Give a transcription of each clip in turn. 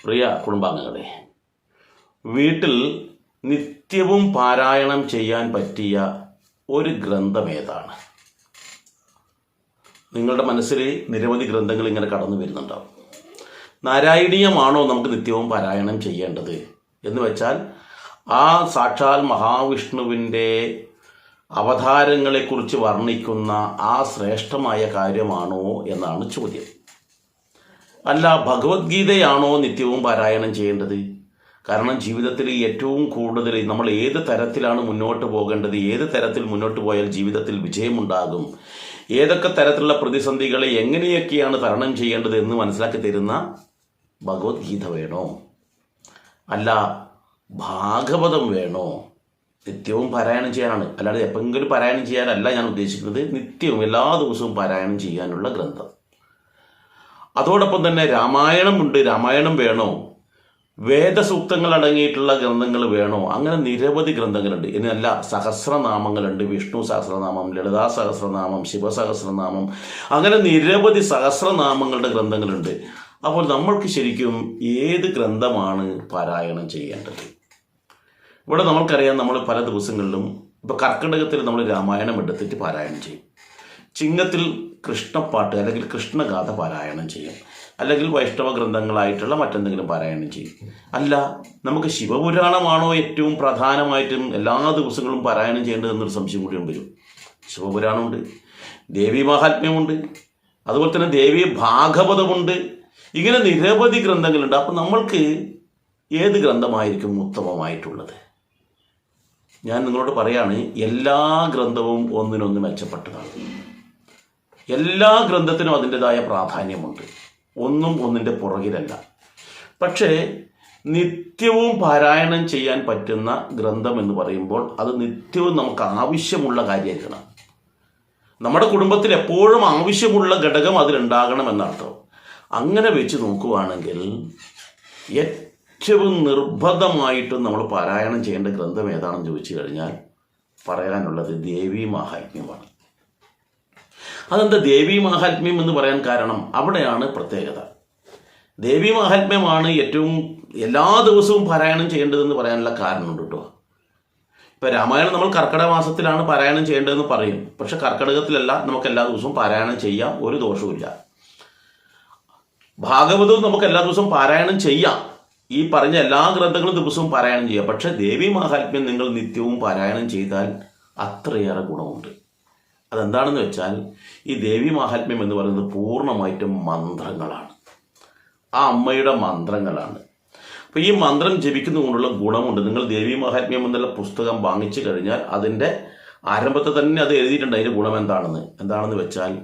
പ്രിയ കുടുംബാംഗങ്ങളെ, വീട്ടിൽ നിത്യവും പാരായണം ചെയ്യാൻ പറ്റിയ ഒരു ഗ്രന്ഥം ഏതാണ്? നിങ്ങളുടെ മനസ്സിൽ നിരവധി ഗ്രന്ഥങ്ങൾ ഇങ്ങനെ കടന്നു വരുന്നുണ്ടാവും. നാരായണീയമാണോ നമുക്ക് നിത്യവും പാരായണം ചെയ്യേണ്ടത് എന്ന് വെച്ചാൽ ആ സാക്ഷാൽ മഹാവിഷ്ണുവിൻ്റെ അവതാരങ്ങളെക്കുറിച്ച് വർണ്ണിക്കുന്ന ആ ശ്രേഷ്ഠമായ കാര്യമാണോ എന്നാണ് ചോദ്യം. അല്ല, ഭഗവത്ഗീതയാണോ നിത്യവും പാരായണം ചെയ്യേണ്ടത്? കാരണം ജീവിതത്തിൽ ഏറ്റവും കൂടുതൽ നമ്മൾ ഏത് തരത്തിലാണ് മുന്നോട്ട് പോകേണ്ടത്, ഏത് തരത്തിൽ മുന്നോട്ട് പോയാൽ ജീവിതത്തിൽ വിജയമുണ്ടാകും, ഏതൊക്കെ തരത്തിലുള്ള പ്രതിസന്ധികളെ എങ്ങനെയൊക്കെയാണ് തരണം ചെയ്യേണ്ടത് എന്ന് മനസ്സിലാക്കി തരുന്ന ഭഗവത്ഗീത വേണോ, അല്ല ഭാഗവതം വേണോ? നിത്യവും പാരായണം ചെയ്യാനാണ്, അല്ലാതെ എപ്പോഴെങ്കിലും പാരായണം ചെയ്യാനല്ല ഞാൻ ഉദ്ദേശിക്കുന്നത്. നിത്യവും എല്ലാ ദിവസവും പാരായണം ചെയ്യാനുള്ള ഗ്രന്ഥം. അതോടൊപ്പം തന്നെ രാമായണമുണ്ട്, രാമായണം വേണോ? വേദസൂക്തങ്ങൾ അടങ്ങിയിട്ടുള്ള ഗ്രന്ഥങ്ങൾ വേണോ? അങ്ങനെ നിരവധി ഗ്രന്ഥങ്ങളുണ്ട്. എന്നല്ല, സഹസ്രനാമങ്ങളുണ്ട്. വിഷ്ണു സഹസ്രനാമം, ലളിതാ സഹസ്രനാമം, ശിവസഹസ്രനാമം, അങ്ങനെ നിരവധി സഹസ്രനാമങ്ങളുടെ ഗ്രന്ഥങ്ങളുണ്ട്. അപ്പോൾ നമ്മൾക്ക് ശരിക്കും ഏത് ഗ്രന്ഥമാണ് പാരായണം ചെയ്യേണ്ടത്? ഇവിടെ നമ്മൾക്കറിയാം, നമ്മൾ പല ദിവസങ്ങളിലും ഇപ്പോൾ കർക്കിടകത്തിൽ നമ്മൾ രാമായണം എടുത്തിട്ട് പാരായണം ചെയ്യും, ചിങ്ങത്തിൽ കൃഷ്ണപ്പാട്ട് അല്ലെങ്കിൽ കൃഷ്ണഗാഥ പാരായണം ചെയ്യും, അല്ലെങ്കിൽ വൈഷ്ണവ ഗ്രന്ഥങ്ങളായിട്ടുള്ള മറ്റെന്തെങ്കിലും പാരായണം ചെയ്യും. അല്ല, നമുക്ക് ശിവപുരാണമാണോ ഏറ്റവും പ്രധാനമായിട്ടും എല്ലാ ദിവസങ്ങളും പാരായണം ചെയ്യേണ്ടതെന്നൊരു സംശയം കൂടി വരും. ശിവപുരാണമുണ്ട്, ദേവീ മാഹാത്മ്യമുണ്ട്, അതുപോലെ തന്നെ ദേവീ ഭാഗവതമുണ്ട്, ഇങ്ങനെ നിരവധി ഗ്രന്ഥങ്ങളുണ്ട്. അപ്പം നമ്മൾക്ക് ഏത് ഗ്രന്ഥമായിരിക്കും ഉത്തമമായിട്ടുള്ളത്? ഞാൻ നിങ്ങളോട് പറയാണ്, എല്ലാ ഗ്രന്ഥവും ഒന്നിനൊന്ന് മെച്ചപ്പെട്ടതാണ്. എല്ലാ ഗ്രന്ഥത്തിനും അതിൻ്റെതായ പ്രാധാന്യമുണ്ട്, ഒന്നും ഒന്നിൻ്റെ പുറകിലല്ല. പക്ഷേ നിത്യവും പാരായണം ചെയ്യാൻ പറ്റുന്ന ഗ്രന്ഥം എന്ന് പറയുമ്പോൾ അത് നിത്യവും നമുക്ക് ആവശ്യമുള്ള കാര്യമായിരിക്കണം. നമ്മുടെ കുടുംബത്തിൽ എപ്പോഴും ആവശ്യമുള്ള ഘടകം അതിലുണ്ടാകണം എന്നർത്ഥം. അങ്ങനെ വെച്ച് നോക്കുകയാണെങ്കിൽ ഏറ്റവും നിർബന്ധമായിട്ടും നമ്മൾ പാരായണം ചെയ്യേണ്ട ഗ്രന്ഥം ഏതാണെന്ന് ചോദിച്ചു കഴിഞ്ഞാൽ പറയാനുള്ളത് ദേവീ മാഹാത്മ്യമാണ്. അതെന്താ ദേവീ മാഹാത്മ്യം എന്ന് പറയാൻ കാരണം? അവിടെയാണ് പ്രത്യേകത. ദേവീ മാഹാത്മ്യമാണ് ഏറ്റവും എല്ലാ ദിവസവും പാരായണം ചെയ്യേണ്ടതെന്ന് പറയാനുള്ള കാരണമുണ്ട് കേട്ടോ. ഇപ്പം രാമായണം നമ്മൾ കർക്കിടക മാസത്തിലാണ് പാരായണം ചെയ്യേണ്ടതെന്ന് പറയും, പക്ഷെ കർക്കിടകത്തിലല്ല, നമുക്ക് എല്ലാ ദിവസവും പാരായണം ചെയ്യാം, ഒരു ദോഷവുമില്ല. ഭാഗവതവും നമുക്ക് എല്ലാ ദിവസവും പാരായണം ചെയ്യാം, ഈ പറഞ്ഞ എല്ലാ ഗ്രന്ഥങ്ങളും ദിവസവും പാരായണം ചെയ്യാം. പക്ഷെ ദേവീ മാഹാത്മ്യം നിങ്ങൾ നിത്യവും പാരായണം ചെയ്താൽ അത്രയേറെ ഗുണമുണ്ട്. അതെന്താണെന്ന് വെച്ചാൽ ഈ ദേവീ മാഹാത്മ്യം എന്ന് പറയുന്നത് പൂർണ്ണമായിട്ടും മന്ത്രങ്ങളാണ്, ആ അമ്മയുടെ മന്ത്രങ്ങളാണ്. അപ്പോൾ ഈ മന്ത്രം ജപിക്കുന്നതുകൊണ്ടുള്ള ഗുണമുണ്ട്. നിങ്ങൾ ദേവീ മാഹാത്മ്യം എന്നുള്ള പുസ്തകം വാങ്ങിച്ചു കഴിഞ്ഞാൽ അതിൻ്റെ ആരംഭത്തിൽ തന്നെ അത് എഴുതിയിട്ടുണ്ട് അതിൻ്റെ ഗുണം എന്താണെന്ന് വെച്ചാൽ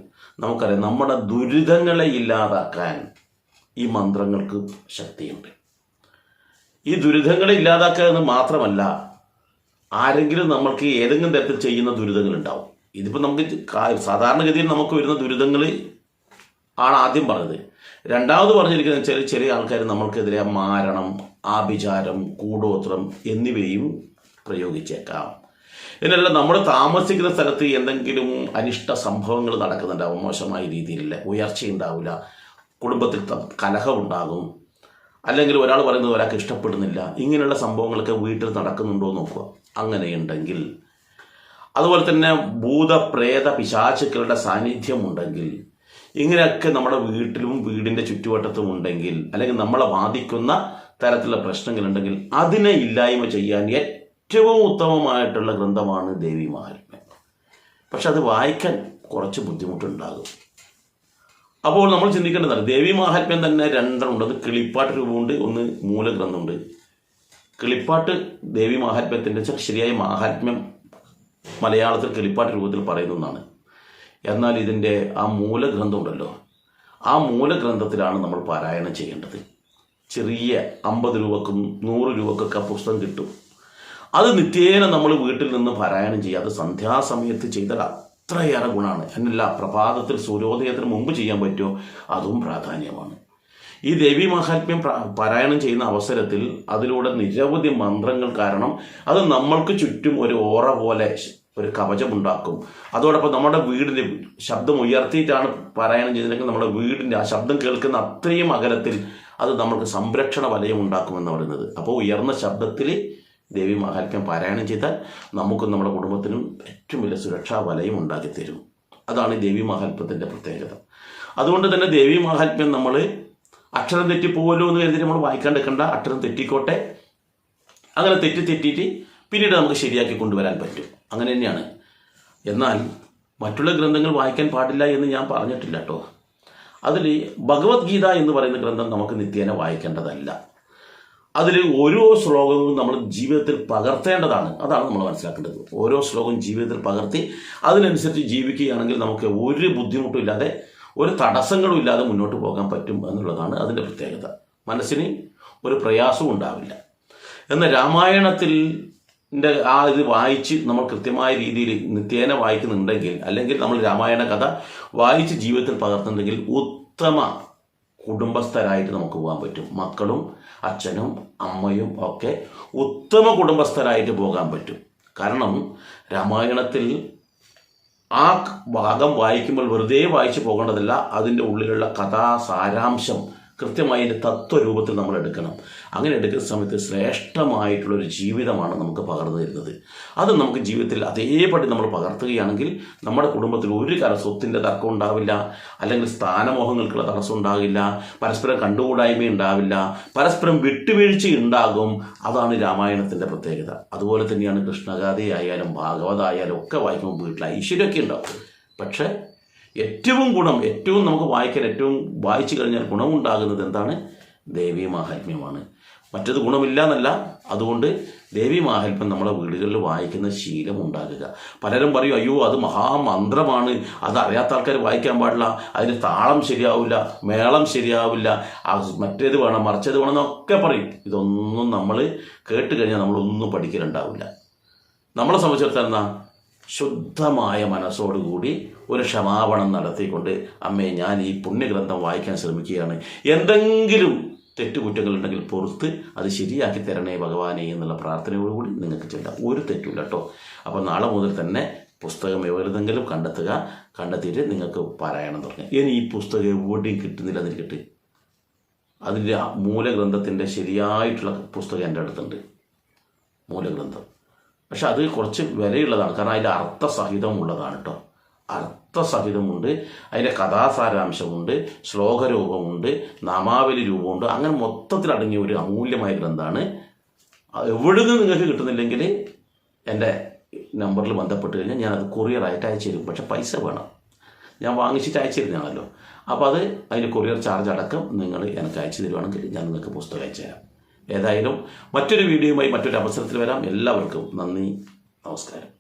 നമുക്കറിയാം, നമ്മുടെ ദുരിതങ്ങളെ ഇല്ലാതാക്കാൻ ഈ മന്ത്രങ്ങൾക്ക് ശക്തിയുണ്ട്. ഈ ദുരിതങ്ങളെ ഇല്ലാതാക്കുക എന്ന് മാത്രമല്ല, ആരെങ്കിലും നമ്മൾക്ക് ഏതെങ്കിലും തരത്തിൽ ചെയ്യുന്ന ദുരിതങ്ങൾ ഉണ്ടാവും. ഇതിപ്പോൾ നമുക്ക് സാധാരണഗതിയിൽ നമുക്ക് വരുന്ന ദുരിതങ്ങൾ ആണ് ആദ്യം പറഞ്ഞത്. രണ്ടാമത് പറഞ്ഞിരിക്കുന്നത് വെച്ചാൽ ചെറിയ ആൾക്കാർ നമ്മൾക്കെതിരെ മാരണം, ആഭിചാരം, കൂടോത്രം എന്നിവയും പ്രയോഗിച്ചേക്കാം. ഇതിനല്ല, നമ്മൾ താമസിക്കുന്ന സ്ഥലത്ത് എന്തെങ്കിലും അനിഷ്ട സംഭവങ്ങൾ നടക്കുന്നുണ്ടാവും, മോശമായ രീതിയിലുള്ള ഉയർച്ചയുണ്ടാവില്ല, കുടുംബത്തിൽ കലഹം ഉണ്ടാകും, അല്ലെങ്കിൽ ഒരാൾ പറയുന്നത് ഒരാൾക്ക് ഇഷ്ടപ്പെടുന്നില്ല, ഇങ്ങനെയുള്ള സംഭവങ്ങളൊക്കെ വീട്ടിൽ നടക്കുന്നുണ്ടോ എന്ന് നോക്കുക. അങ്ങനെയുണ്ടെങ്കിൽ, അതുപോലെ തന്നെ ഭൂതപ്രേത പിശാചുക്കളുടെ സാന്നിധ്യമുണ്ടെങ്കിൽ, ഇങ്ങനെയൊക്കെ നമ്മുടെ വീട്ടിലും വീടിൻ്റെ ചുറ്റുവട്ടത്തും ഉണ്ടെങ്കിൽ, അല്ലെങ്കിൽ നമ്മളെ ബാധിക്കുന്ന തരത്തിലുള്ള പ്രശ്നങ്ങളുണ്ടെങ്കിൽ അതിനെ ഇല്ലായ്മ ചെയ്യാൻ ഏറ്റവും ഉത്തമമായിട്ടുള്ള ഗ്രന്ഥമാണ് ദേവീ മാഹാത്മ്യം. പക്ഷെ അത് വായിക്കാൻ കുറച്ച് ബുദ്ധിമുട്ടുണ്ടാകും. അപ്പോൾ നമ്മൾ ചിന്തിക്കേണ്ടതാണ്, ദേവീ മാഹാത്മ്യം തന്നെ രണ്ടെണ്ണമുണ്ട്. അത് കിളിപ്പാട്ട് രൂപമുണ്ട്, ഒന്ന് മൂലഗ്രന്ഥമുണ്ട്. കിളിപ്പാട്ട് ദേവീ മാഹാത്മ്യത്തിൻ്റെ ശരിയായ മാഹാത്മ്യം മലയാളത്തിൽ കിളിപ്പാട്ട് രൂപത്തിൽ പറയുന്നതാണ്. എന്നാൽ ഇതിൻ്റെ ആ മൂലഗ്രന്ഥം ഉണ്ടല്ലോ, ആ മൂലഗ്രന്ഥത്തിലാണ് നമ്മൾ പാരായണം ചെയ്യേണ്ടത്. ചെറിയ 50 രൂപക്കും 100 രൂപക്കൊക്കെ ആ പുസ്തകം കിട്ടും. അത് നിത്യേന നമ്മൾ വീട്ടിൽ നിന്ന് പാരായണം ചെയ്യുക. അത് സന്ധ്യാസമയത്ത് ചെയ്താൽ അത്രയേറെ ഗുണമാണ്. എന്നല്ല, പ്രഭാതത്തിൽ സൂര്യോദയത്തിന് മുമ്പ് ചെയ്യാൻ പറ്റുമോ, അതും പ്രാധാന്യമാണ്. ഈ ദേവീ മാഹാത്മ്യം പാരായണം ചെയ്യുന്ന അവസരത്തിൽ അതിലൂടെ നിരവധി മന്ത്രങ്ങൾ കാരണം അത് നമ്മൾക്ക് ചുറ്റും ഒരു ഓറ പോലെ ഒരു കവചമുണ്ടാക്കും. അതോടൊപ്പം നമ്മുടെ വീടിൻ്റെ ശബ്ദം ഉയർത്തിയിട്ടാണ് പാരായണം ചെയ്തിട്ടുണ്ടെങ്കിൽ നമ്മുടെ വീടിൻ്റെ ആ ശബ്ദം കേൾക്കുന്ന അത്രയും അകലത്തിൽ അത് നമ്മൾക്ക് സംരക്ഷണ വലയം ഉണ്ടാക്കുമെന്ന് പറയുന്നത്. അപ്പോൾ ഉയർന്ന ശബ്ദത്തിൽ ദേവി മഹാത്മ്യം പാരായണം ചെയ്താൽ നമുക്കും നമ്മുടെ കുടുംബത്തിനും ഏറ്റവും വലിയ സുരക്ഷാ വലയം ഉണ്ടാക്കി തരും. അതാണ് ദേവി മഹാത്മ്യത്തിൻ്റെ പ്രത്യേകത. അതുകൊണ്ട് തന്നെ ദേവി മഹാത്മ്യം നമ്മൾ അക്ഷരം തെറ്റിപ്പോവല്ലോ എന്ന് കരുതി നമ്മൾ വായിക്കാണ്ടിരിക്കേണ്ട. അക്ഷരം തെറ്റിക്കോട്ടെ, അങ്ങനെ തെറ്റിയിട്ട് പിന്നീട് നമുക്ക് ശരിയാക്കി കൊണ്ടുവരാൻ പറ്റും. അങ്ങനെ തന്നെയാണ്. എന്നാൽ മറ്റുള്ള ഗ്രന്ഥങ്ങൾ വായിക്കാൻ പാടില്ല എന്ന് ഞാൻ പറഞ്ഞിട്ടില്ല കേട്ടോ. അതിൽ ഭഗവത്ഗീത എന്ന് പറയുന്ന ഗ്രന്ഥം നമുക്ക് നിത്യേന വായിക്കേണ്ടതല്ല. അതിൽ ഓരോ ശ്ലോകവും നമ്മൾ ജീവിതത്തിൽ പകർത്തേണ്ടതാണ്. അതാണ് നമ്മൾ മനസ്സിലാക്കേണ്ടത്. ഓരോ ശ്ലോകവും ജീവിതത്തിൽ പകർത്തി അതിനനുസരിച്ച് ജീവിക്കുകയാണെങ്കിൽ നമുക്ക് ഒരു ബുദ്ധിമുട്ടും ഇല്ലാതെ, ഒരു തടസ്സങ്ങളും ഇല്ലാതെ മുന്നോട്ട് പോകാൻ പറ്റും എന്നുള്ളതാണ് അതിൻ്റെ പ്രത്യേകത. മനസ്സിന് ഒരു പ്രയാസവും ഉണ്ടാവില്ല. എന്നാൽ രാമായണത്തിൽ ഇത് വായിച്ച് നമ്മൾ കൃത്യമായ രീതിയിൽ നിത്യേന വായിക്കുന്നുണ്ടെങ്കിൽ, അല്ലെങ്കിൽ നമ്മൾ രാമായണ കഥ വായിച്ച് ജീവിതത്തിൽ പകർത്തുന്നുണ്ടെങ്കിൽ ഉത്തമ കുടുംബസ്ഥരായിട്ട് നമുക്ക് പോകാൻ പറ്റും. മക്കളും അച്ഛനും അമ്മയും ഒക്കെ ഉത്തമ കുടുംബസ്ഥരായിട്ട് പോകാൻ പറ്റും. കാരണം രാമായണത്തിൽ ആ ഭാഗം വായിക്കുമ്പോൾ വെറുതെ വായിച്ചു പോകേണ്ടതല്ല. അതിൻ്റെ ഉള്ളിലുള്ള കഥാസാരാംശം കൃത്യമായി അതിൻ്റെ തത്വരൂപത്തിൽ നമ്മൾ എടുക്കണം. അങ്ങനെ എടുക്കുന്ന സമയത്ത് ശ്രേഷ്ഠമായിട്ടുള്ളൊരു ജീവിതമാണ് നമുക്ക് പകർന്നു തരുന്നത്. അത് നമുക്ക് ജീവിതത്തിൽ അതേപടി നമ്മൾ പകർത്തുകയാണെങ്കിൽ നമ്മുടെ കുടുംബത്തിൽ ഒരു സ്വത്തിൻ്റെ തർക്കം ഉണ്ടാവില്ല, അല്ലെങ്കിൽ സ്ഥാനമോഹങ്ങൾക്കുള്ള തടസ്സം ഉണ്ടാകില്ല, പരസ്പരം കണ്ടുകൂടായ്മ ഉണ്ടാവില്ല, പരസ്പരം വിട്ടുവീഴ്ച ഉണ്ടാകും. അതാണ് രാമായണത്തിൻ്റെ പ്രത്യേകത. അതുപോലെ തന്നെയാണ് കൃഷ്ണഗാഥയായാലും ഭാഗവതായാലും ഒക്കെ വായിക്കുമ്പോൾ വീട്ടിൽ ഐശ്വര്യമൊക്കെ ഉണ്ടാവും. പക്ഷേ ഏറ്റവും നമുക്ക് വായിക്കാൻ ഏറ്റവും വായിച്ചു കഴിഞ്ഞാൽ ഗുണമുണ്ടാകുന്നത് എന്താണ്? ദേവീ മാഹാത്മ്യമാണ്. മറ്റത് ഗുണമില്ല എന്നല്ല. അതുകൊണ്ട് ദേവീ മാഹാത്മ്യം നമ്മളെ വീടുകളിൽ വായിക്കുന്ന ശീലം ഉണ്ടാകുക. പലരും പറയും, അയ്യോ അത് മഹാമന്ത്രമാണ്, അത് അറിയാത്ത ആൾക്കാർ വായിക്കാൻ പാടില്ല, അതിന് താളം ശരിയാവില്ല, മേളം ശരിയാവില്ല, മറ്റേത് വേണം മറിച്ചത് വേണം എന്നൊക്കെ പറയും. ഇതൊന്നും നമ്മൾ കേട്ട് കഴിഞ്ഞാൽ നമ്മളൊന്നും പഠിക്കലുണ്ടാവില്ല. നമ്മളെ സംബന്ധിച്ചിടത്തോളം എന്താ, ശുദ്ധമായ മനസ്സോടുകൂടി ഒരു ക്ഷമാപണം നടത്തിക്കൊണ്ട്, അമ്മേ ഞാൻ ഈ പുണ്യഗ്രന്ഥം വായിക്കാൻ ശ്രമിക്കുകയാണ്, എന്തെങ്കിലും തെറ്റുകുറ്റങ്ങളുണ്ടെങ്കിൽ പുറത്ത് അത് ശരിയാക്കി തരണേ ഭഗവാനെ എന്നുള്ള പ്രാർത്ഥനയോടുകൂടി നിങ്ങൾക്ക് ചെല്ലാം. ഒരു തെറ്റില്ല കേട്ടോ. അപ്പോൾ നാളെ മുതൽ തന്നെ പുസ്തകം എവിടെയെങ്കിലും കണ്ടെത്തിയിട്ട് നിങ്ങൾക്ക് പാരായണം തുടങ്ങുക. ഇനി ഈ പുസ്തകം എവിടെയും കിട്ടുന്നില്ല എന്നിരിക്കട്ടെ, അതിൻ്റെ മൂലഗ്രന്ഥത്തിൻ്റെ ശരിയായിട്ടുള്ള പുസ്തകം എൻ്റെ അടുത്തുണ്ട്, മൂലഗ്രന്ഥം. പക്ഷെ അത് കുറച്ച് വിലയുള്ളതാണ്. കാരണം അതിൻ്റെ അർത്ഥസഹിതമുള്ളതാണ് കേട്ടോ. അർത്ഥസഹിതമുണ്ട്, അതിൻ്റെ കഥാസാരാംശമുണ്ട്, ശ്ലോകരൂപമുണ്ട്, നാമാവലി രൂപമുണ്ട്. അങ്ങനെ മൊത്തത്തിൽ അടങ്ങിയ ഒരു അമൂല്യമായ ഗ്രന്ഥമാണ്. എവിടെ നിന്ന് നിങ്ങൾക്ക് കിട്ടുന്നില്ലെങ്കിൽ എൻ്റെ നമ്പറിൽ ബന്ധപ്പെട്ട് കഴിഞ്ഞാൽ ഞാനത് കൊറിയറായിട്ട് അയച്ചു തരും. പക്ഷെ പൈസ വേണം. ഞാൻ വാങ്ങിച്ചിട്ട് അയച്ചു തരുന്നതാണല്ലോ. അപ്പോൾ അതിൻ്റെ കൊറിയർ ചാർജ് അടക്കം നിങ്ങൾ എനിക്ക് അയച്ചു തരുവാണെങ്കിൽ ഞാൻ നിങ്ങൾക്ക് പുസ്തകം അയച്ചു തരാം. ഏതായാലും മറ്റൊരു വീഡിയോയുമായി മറ്റൊരു അവസരത്തിൽ വരാം. എല്ലാവർക്കും നന്ദി, നമസ്കാരം.